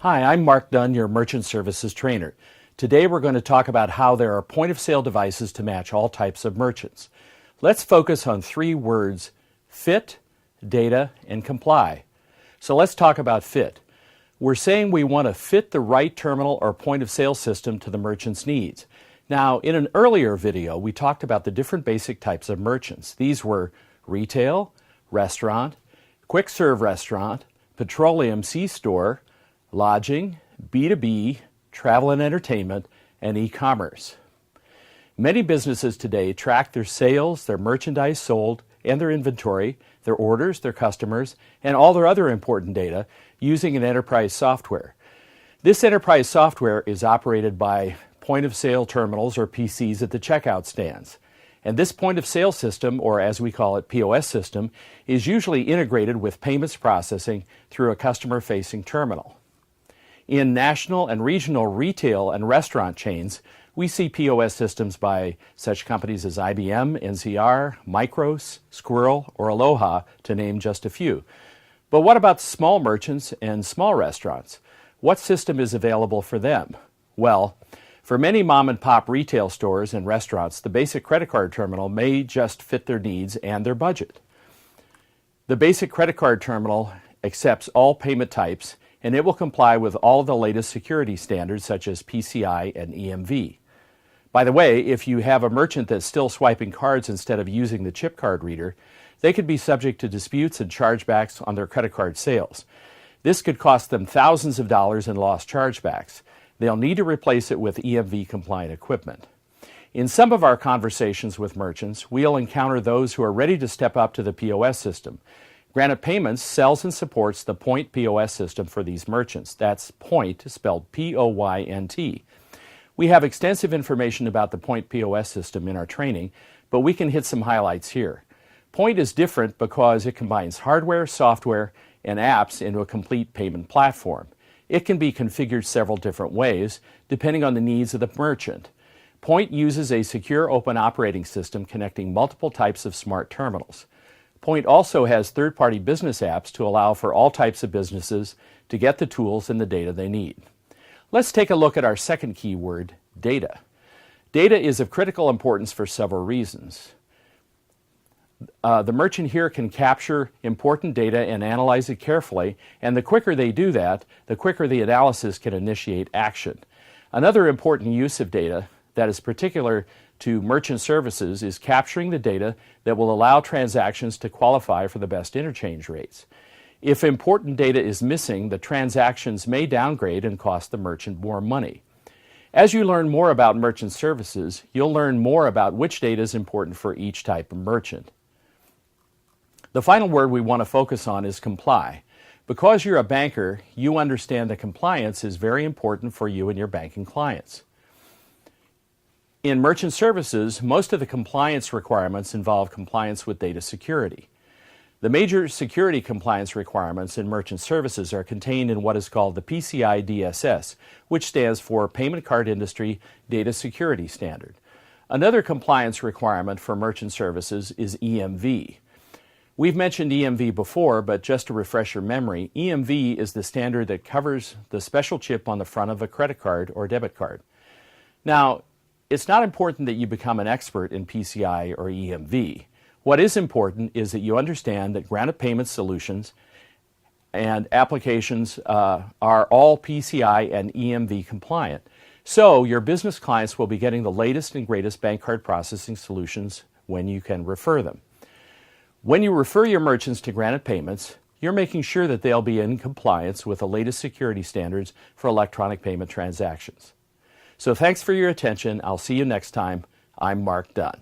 Hi, I'm Mark Dunn, your Merchant Services Trainer. Today we're going to talk about how there are point-of-sale devices to match all types of merchants. Let's focus on three words: fit, data, and comply. So let's talk about fit. We're saying we want to fit the right terminal or point-of-sale system to the merchant's needs. Now, in an earlier video, we talked about the different basic types of merchants. These were retail, restaurant, quick-serve restaurant, petroleum C-store, lodging, B2B, travel and entertainment, and e-commerce. Many businesses today track their sales, their merchandise sold, and their inventory, their orders, their customers, and all their other important data using an enterprise software. This enterprise software is operated by point-of-sale terminals, or PCs, at the checkout stands. And this point-of-sale system, or as we call it, POS system, is usually integrated with payments processing through a customer-facing terminal. In national and regional retail and restaurant chains, we see POS systems by such companies as IBM, NCR, Micros, Squirrel, or Aloha, to name just a few. But what about small merchants and small restaurants? What system is available for them? Well, for many mom-and-pop retail stores and restaurants, the basic credit card terminal may just fit their needs and their budget. The basic credit card terminal accepts all payment types, and it will comply with all the latest security standards such as PCI and EMV. By the way, if you have a merchant that's still swiping cards instead of using the chip card reader, they could be subject to disputes and chargebacks on their credit card sales. This could cost them thousands of dollars in lost chargebacks. They'll need to replace it with EMV-compliant equipment. In some of our conversations with merchants, we'll encounter those who are ready to step up to the POS system. Granite Payments sells and supports the Point POS system for these merchants. That's Point, spelled P-O-Y-N-T. We have extensive information about the Point POS system in our training, but we can hit some highlights here. Point is different because it combines hardware, software, and apps into a complete payment platform. It can be configured several different ways, depending on the needs of the merchant. Point uses a secure open operating system connecting multiple types of smart terminals. Point also has third-party business apps to allow for all types of businesses to get the tools and the data they need. Let's take a look at our second key word, data. Data is of critical importance for several reasons. The merchant here can capture important data and analyze it carefully, and the quicker they do that, the quicker the analysis can initiate action. Another important use of data that is particular to merchant services is capturing the data that will allow transactions to qualify for the best interchange rates. If important data is missing, the transactions may downgrade and cost the merchant more money. As you learn more about merchant services, you'll learn more about which data is important for each type of merchant. The final word we want to focus on is comply. Because you're a banker, you understand that compliance is very important for you and your banking clients. In merchant services, most of the compliance requirements involve compliance with data security. The major security compliance requirements in merchant services are contained in what is called the PCI DSS, which stands for Payment Card Industry Data Security Standard. Another compliance requirement for merchant services is EMV. We've mentioned EMV before, but just to refresh your memory, EMV is the standard that covers the special chip on the front of a credit card or debit card. Now, it's not important that you become an expert in PCI or EMV. What is important is that you understand that Granite Payment solutions and applications are all PCI and EMV compliant. So your business clients will be getting the latest and greatest bank card processing solutions when you can refer them. When you refer your merchants to Granite Payments, you're making sure that they'll be in compliance with the latest security standards for electronic payment transactions. So thanks for your attention. I'll see you next time. I'm Mark Dunn.